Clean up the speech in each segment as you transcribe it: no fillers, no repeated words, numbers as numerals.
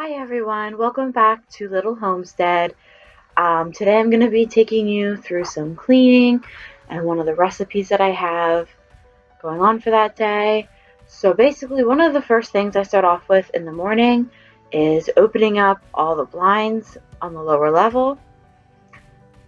Hi everyone, welcome back to Little-Homestead. Today I'm going to be taking you through some cleaning and one of the recipes that I have going on for that day. So basically one of the first things I start off with in the morning is opening up all the blinds on the lower level.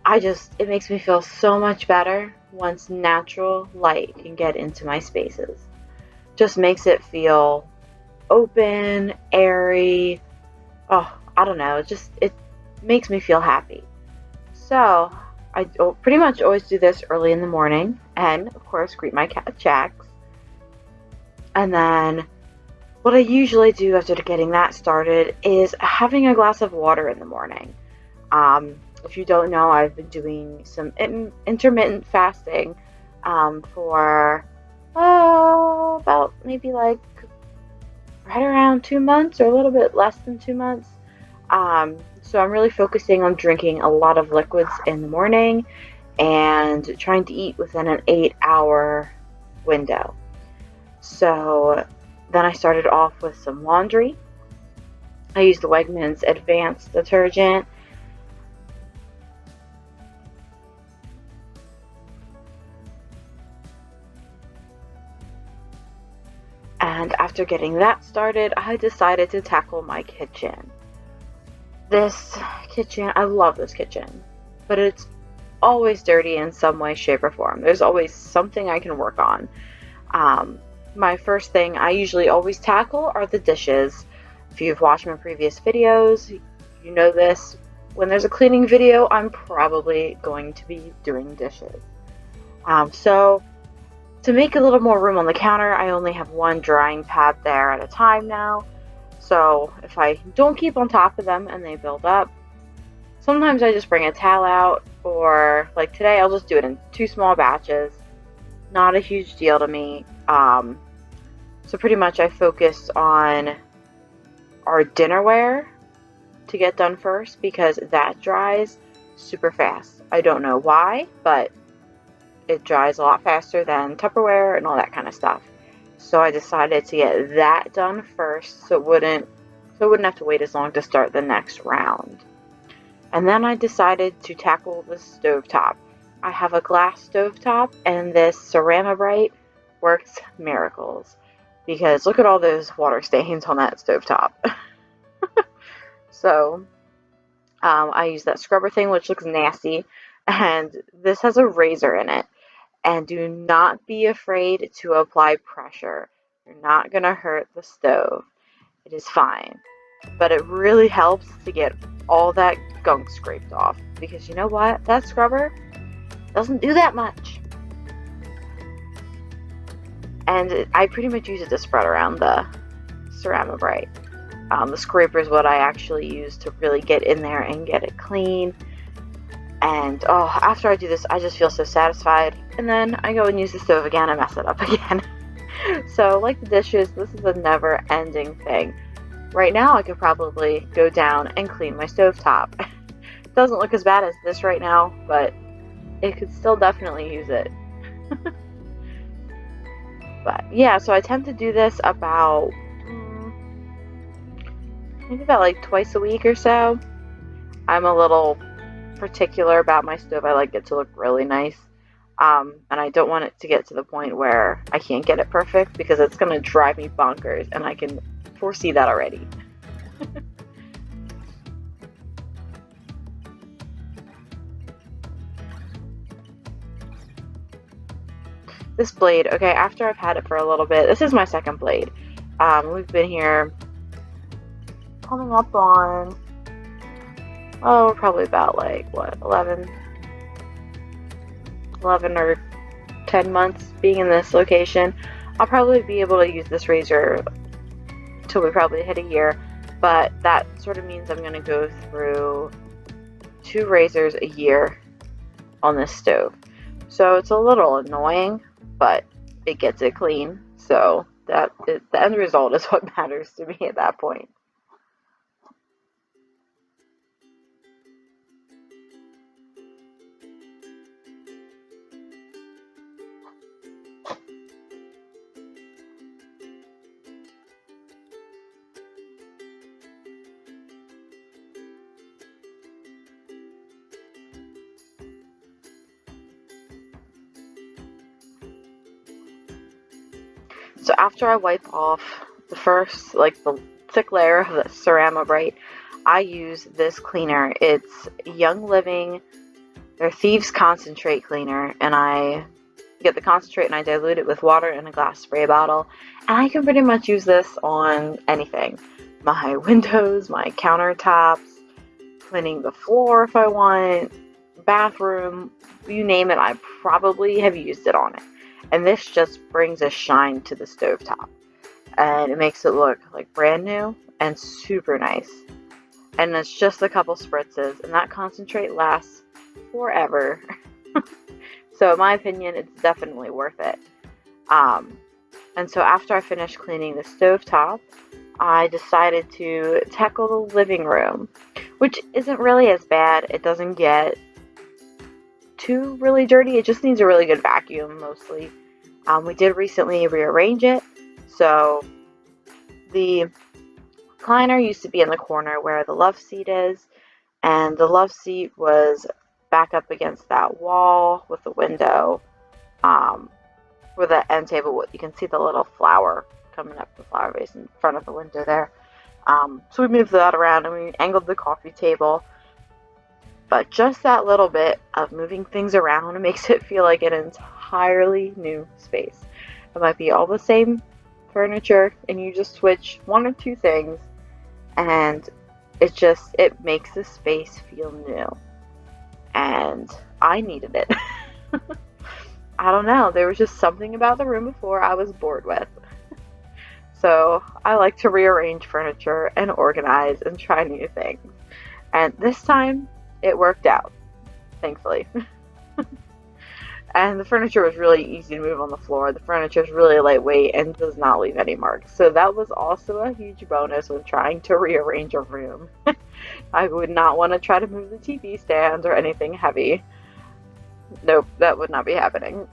It makes me feel so much better once natural light can get into my spaces. Just makes it feel open, airy. Oh, I don't know, it makes me feel happy. So I pretty much always do this early in the morning and of course greet my cat Jax. And then what I usually do after getting that started is having a glass of water in the morning. If you don't know, I've been doing some intermittent fasting for about maybe like right around 2 months or a little bit less than 2 months. So I'm really focusing on drinking a lot of liquids in the morning and trying to eat within an 8-hour window. So then I started off with some laundry. I used the Wegmans Advanced Detergent. And after getting that started, I decided to tackle my kitchen. This kitchen, I love this kitchen, but it's always dirty in some way, shape, or form. There's always something I can work on. My first thing I usually always tackle are the dishes. If you've watched my previous videos, you know this. When there's a cleaning video, I'm probably going to be doing dishes. So to make a little more room on the counter, I only have one drying pad there at a time now. So if I don't keep on top of them and they build up, sometimes I just bring a towel out, or like today I'll just do it in 2 small batches. Not a huge deal to me. So pretty much I focus on our dinnerware to get done first because that dries super fast. I don't know why, but it dries a lot faster than Tupperware and all that kind of stuff. So I decided to get that done first so it wouldn't have to wait as long to start the next round. And then I decided to tackle the stovetop. I have a glass stovetop and this Cerambrite works miracles because look at all those water stains on that stovetop. So I use that scrubber thing, which looks nasty, and this has a razor in it. And do not be afraid to apply pressure. You're not going to hurt the stove. It is fine. But it really helps to get all that gunk scraped off. Because you know what? That scrubber doesn't do that much. And I pretty much use it to spread around the Cerambrite. The scraper is what I actually use to really get in there and get it clean. And after I do this, I just feel so satisfied. And then I go and use the stove again and mess it up again. So like the dishes, this is a never ending thing. Right now I could probably go down and clean my stovetop. It doesn't look as bad as this right now, but it could still definitely use it. But yeah, so I tend to do this about maybe about like twice a week or so. I'm a little particular about my stove. I like it to look really nice. And I don't want it to get to the point where I can't get it perfect because it's going to drive me bonkers, and I can foresee that already. This blade, okay, after I've had it for a little bit, this is my second blade. We've been here coming up on, probably about like, what, 11 or 10 months being in this location. I'll probably be able to use this razor till we probably hit a year, but that sort of means I'm going to go through 2 razors a year on this stove. So it's a little annoying, but it gets it clean. So the end result is what matters to me at that point. So after I wipe off the first, like the thick layer of the Ceramobite, I use this cleaner. It's Young Living, their Thieves Concentrate cleaner, and I get the concentrate and I dilute it with water in a glass spray bottle, and I can pretty much use this on anything. My windows, my countertops, cleaning the floor if I want, bathroom, you name it, I probably have used it on it. And this just brings a shine to the stovetop, and it makes it look like brand new and super nice. And it's just a couple spritzes, and that concentrate lasts forever. So in my opinion, it's definitely worth it. And so after I finished cleaning the stovetop, I decided to tackle the living room, which isn't really as bad. It doesn't get too really dirty. It just needs a really good vacuum mostly. We did recently rearrange it. So the recliner used to be in the corner where the love seat is, and the love seat was back up against that wall with the window, where the end table, you can see the little flower coming up the flower vase in front of the window there. So we moved that around and we angled the coffee table. But just that little bit of moving things around makes it feel like an entirely new space. It might be all the same furniture and you just switch one or two things, and it makes the space feel new. And I needed it. I don't know, there was just something about the room before I was bored with. So I like to rearrange furniture and organize and try new things. And this time it worked out, thankfully. And the furniture was really easy to move on the floor. The furniture is really lightweight and does not leave any marks. So that was also a huge bonus when trying to rearrange a room. I would not want to try to move the TV stand or anything heavy. Nope, that would not be happening.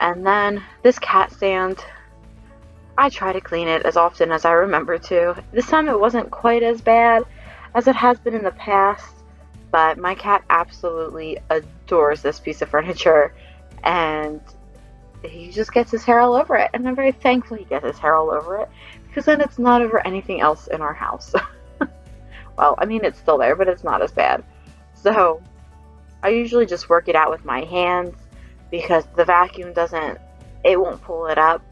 And then this cat stand, I try to clean it as often as I remember to. This time it wasn't quite as bad as it has been in the past, but my cat absolutely adores this piece of furniture, and he just gets his hair all over it. And I'm very thankful he gets his hair all over it, because then it's not over anything else in our house. Well, I mean, it's still there, but it's not as bad. So I usually just work it out with my hands, because the vacuum won't pull it up.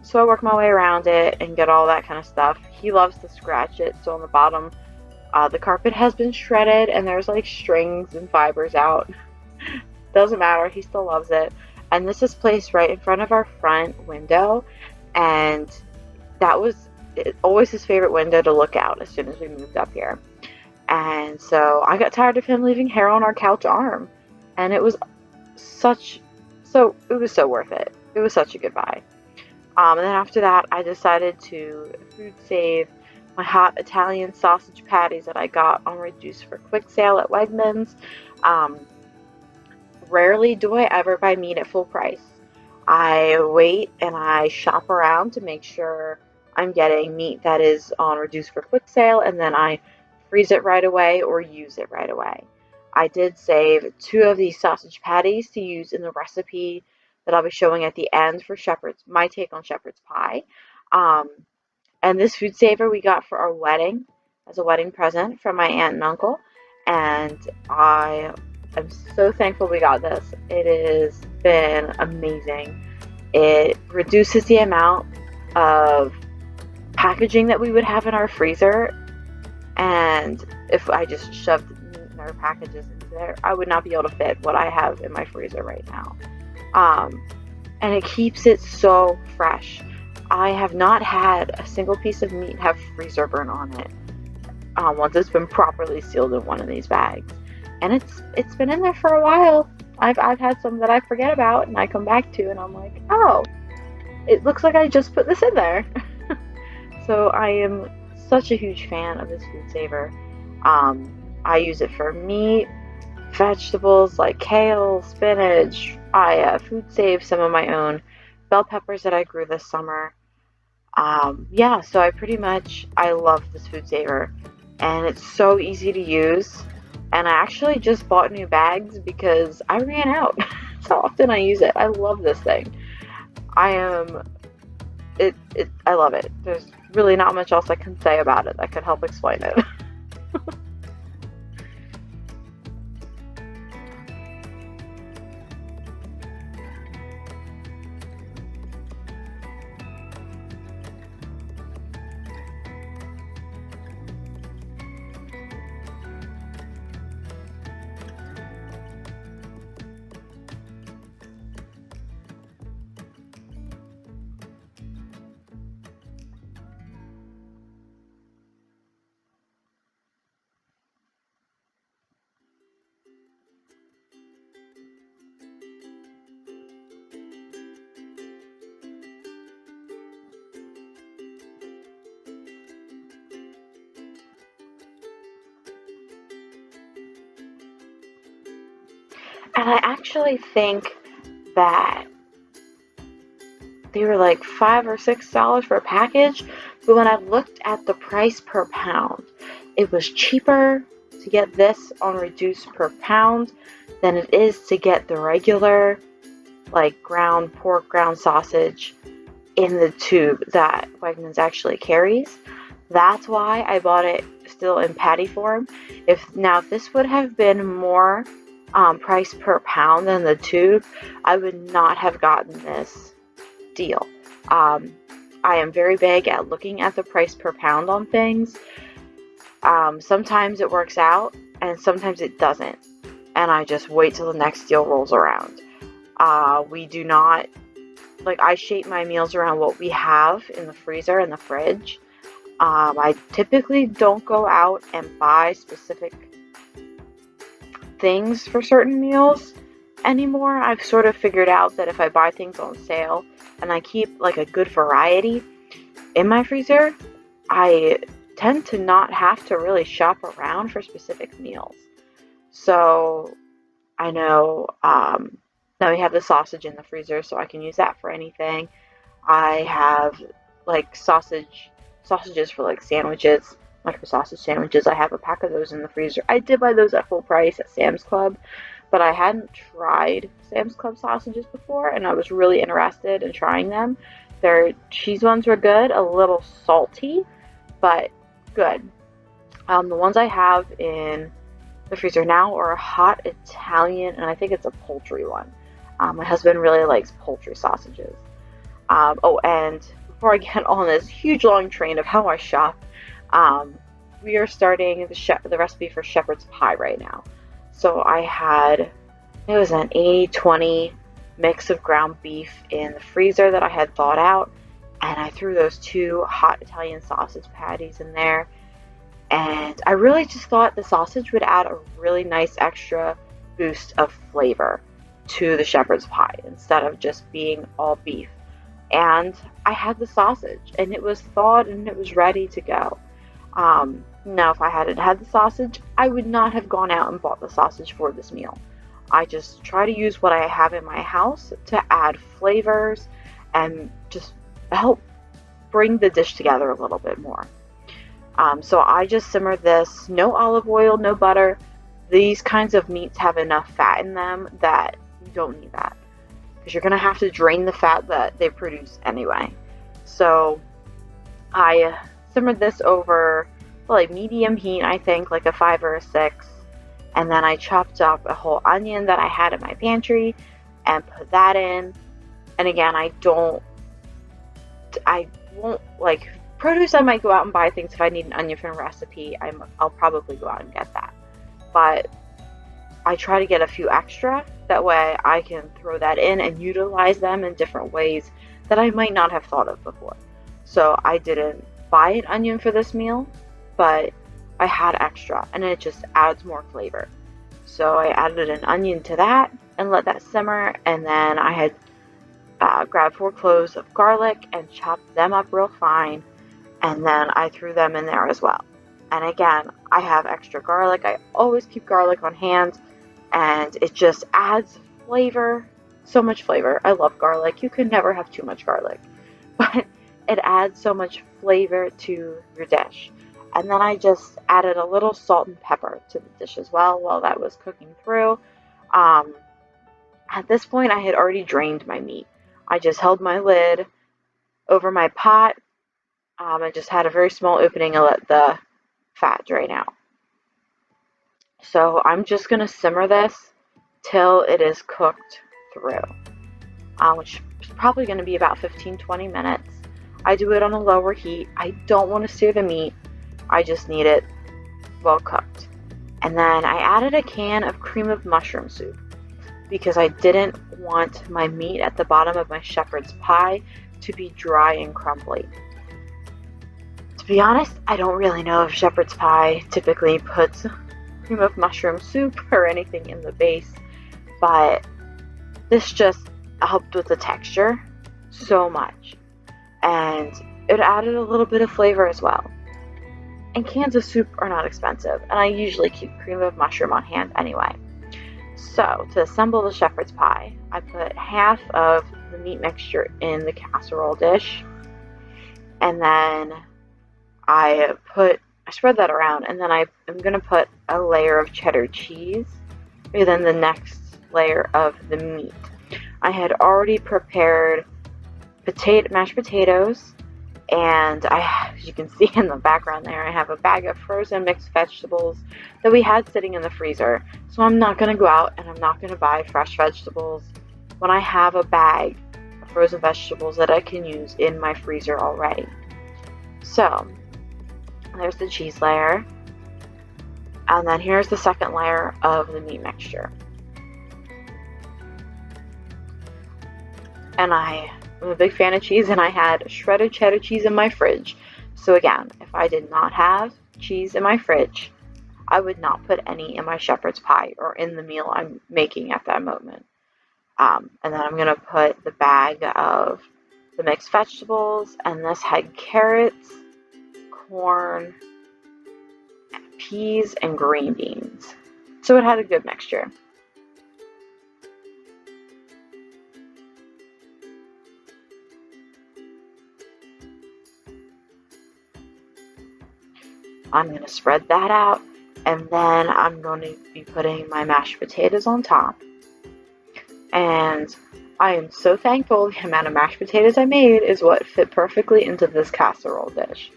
So I work my way around it and get all that kind of stuff. He loves to scratch it, so on the bottom, the carpet has been shredded and there's like strings and fibers out. Doesn't matter, he still loves it. And this is placed right in front of our front window, and that was always his favorite window to look out as soon as we moved up here. And so I got tired of him leaving hair on our couch arm, and it was so worth it. It was such a good buy. And then after that, I decided to food save my hot Italian sausage patties that I got on reduced for quick sale at Wegmans. Rarely do I ever buy meat at full price. I wait and I shop around to make sure I'm getting meat that is on reduced for quick sale, and then I freeze it right away or use it right away. I did save 2 of these sausage patties to use in the recipe that I'll be showing at the end for my take on shepherd's pie. And this food saver we got for our wedding as a wedding present from my aunt and uncle. And I am so thankful we got this. It has been amazing. It reduces the amount of packaging that we would have in our freezer. And if I just shoved our packages into there, I would not be able to fit what I have in my freezer right now. And it keeps it so fresh. I have not had a single piece of meat have freezer burn on it once it's been properly sealed in one of these bags. And it's been in there for a while. I've had some that I forget about and I come back to, and I'm like, oh, it looks like I just put this in there. So I am such a huge fan of this food saver. I use it for meat, vegetables like kale, spinach. I food save some of my own bell peppers that I grew this summer. Yeah, so I love this food saver, and it's so easy to use. And I actually just bought new bags because I ran out. That's how often I use it. I love this thing. I am I love it. There's really not much else I can say about it that could help explain it. And I actually think that they were like $5 or $6 for a package, but when I looked at the price per pound, it was cheaper to get this on reduced per pound than it is to get the regular, like ground pork, ground sausage in the tube that Wegmans actually carries. That's why I bought it still in patty form. If this would have been more price per pound than the tube, I would not have gotten this deal. Um, I am very big at looking at the price per pound on things. Sometimes it works out, and sometimes it doesn't, and I just wait till the next deal rolls around. We do not like I shape my meals around what we have in the freezer and the fridge. I typically don't go out and buy specific things for certain meals anymore. I've sort of figured out that if I buy things on sale and I keep like a good variety in my freezer, I tend to not have to really shop around for specific meals. So I know now we have the sausage in the freezer, so I can use that for anything. I have like sausages for like sandwiches, micro sausage sandwiches. I have a pack of those in the freezer. I did buy those at full price at Sam's Club, but I hadn't tried Sam's Club sausages before, and I was really interested in trying them. Their cheese ones were good, a little salty, but good. The ones I have in the freezer now are a hot Italian, and I think it's a poultry one. My husband really likes poultry sausages. Oh, and before I get on this huge long train of how I shop, we are starting the recipe for shepherd's pie right now. So it was an 80-20 mix of ground beef in the freezer that I had thawed out, and I threw those two hot Italian sausage patties in there. And I really just thought the sausage would add a really nice extra boost of flavor to the shepherd's pie instead of just being all beef. And I had the sausage, and it was thawed and it was ready to go. Now, if I hadn't had the sausage, I would not have gone out and bought the sausage for this meal. I just try to use what I have in my house to add flavors and just help bring the dish together a little bit more. So I just simmered this, no olive oil, no butter. These kinds of meats have enough fat in them that you don't need that, because you're going to have to drain the fat that they produce anyway. So I simmered this over like medium heat, I think, like a 5 or a 6. And then I chopped up a whole onion that I had in my pantry and put that in. And again, I won't like produce. I might go out and buy things if I need an onion from a recipe. I'll probably go out and get that. But I try to get a few extra. That way I can throw that in and utilize them in different ways that I might not have thought of before. So I didn't buy an onion for this meal, but I had extra, and it just adds more flavor. So I added an onion to that and let that simmer, and then I had grabbed 4 cloves of garlic and chopped them up real fine, and then I threw them in there as well. And again, I have extra garlic. I always keep garlic on hand, and it just adds flavor so much flavor. I love garlic. You can never have too much garlic, but it adds so much flavor to your dish. And then I just added a little salt and pepper to the dish as well while that was cooking through. Um, at this point, I had already drained my meat. I just held my lid over my pot. I just had a very small opening and let the fat drain out. So I'm just going to simmer this till it is cooked through, which is probably going to be about 15-20 minutes. I do it on a lower heat. I don't want to sear the meat. I just need it well cooked. And then I added a can of cream of mushroom soup because I didn't want my meat at the bottom of my shepherd's pie to be dry and crumbly. To be honest, I don't really know if shepherd's pie typically puts cream of mushroom soup or anything in the base, but this just helped with the texture so much, and it added a little bit of flavor as well. And cans of soup are not expensive, and I usually keep cream of mushroom on hand anyway. So to assemble the shepherd's pie, I put half of the meat mixture in the casserole dish, and then I spread that around, and then I'm going to put a layer of cheddar cheese, and then the next layer of the meat. I had already prepared mashed potatoes, and as you can see in the background there, I have a bag of frozen mixed vegetables that we had sitting in the freezer. So I'm not going to go out and I'm not going to buy fresh vegetables when I have a bag of frozen vegetables that I can use in my freezer already. So there's the cheese layer, and then here's the second layer of the meat mixture. And I'm a big fan of cheese, and I had shredded cheddar cheese in my fridge. So again, if I did not have cheese in my fridge, I would not put any in my shepherd's pie or in the meal I'm making at that moment. And then I'm going to put the bag of the mixed vegetables, and this had carrots, corn, peas, and green beans. So it had a good mixture. I'm going to spread that out, and then I'm going to be putting my mashed potatoes on top. And I am so thankful the amount of mashed potatoes I made is what fit perfectly into this casserole dish.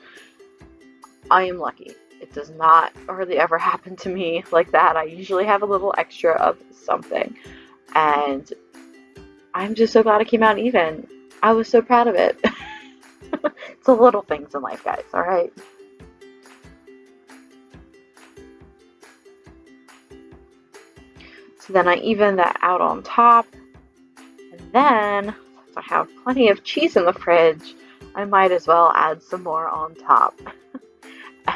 I am lucky. It does not hardly ever happen to me like that. I usually have a little extra of something, and I'm just so glad it came out even. I was so proud of it. It's the little things in life, guys, alright? So then I even that out on top, and then since I have plenty of cheese in the fridge, I might as well add some more on top.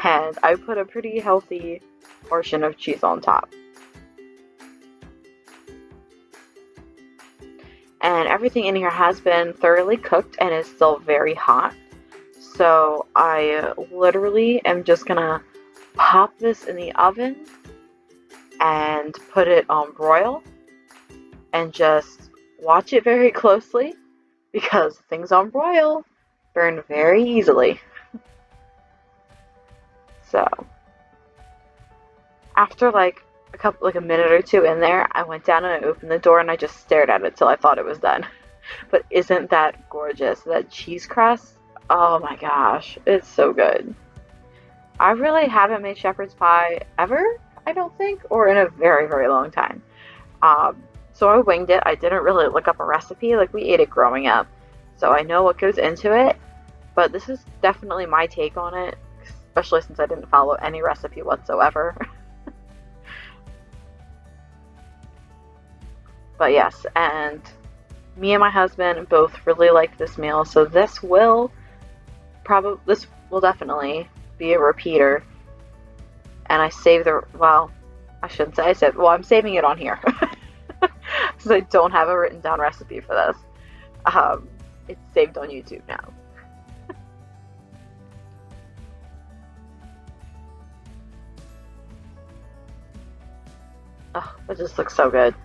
And I put a pretty healthy portion of cheese on top. And everything in here has been thoroughly cooked and is still very hot. So I literally am just gonna pop this in the oven and put it on broil and just watch it very closely because things on broil burn very easily. So after like a minute or two in there, I went down and I opened the door and I just stared at it till I thought it was done. But isn't that gorgeous? That cheese crust, oh my gosh, it's so good. I really haven't made shepherd's pie ever, I don't think, or in a very, very long time. So I winged it. I didn't really look up a recipe. Like, we ate it growing up, so I know what goes into it. But this is definitely my take on it, especially since I didn't follow any recipe whatsoever. But yes, and me and my husband both really like this meal, so this will definitely be a repeater. And I saved I shouldn't say I saved, I'm saving it on here because I don't have a written down recipe for this. It's saved on YouTube now. Oh, it just looks so good.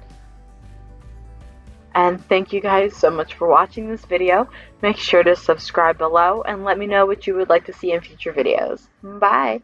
And thank you guys so much for watching this video. Make sure to subscribe below and let me know what you would like to see in future videos. Bye!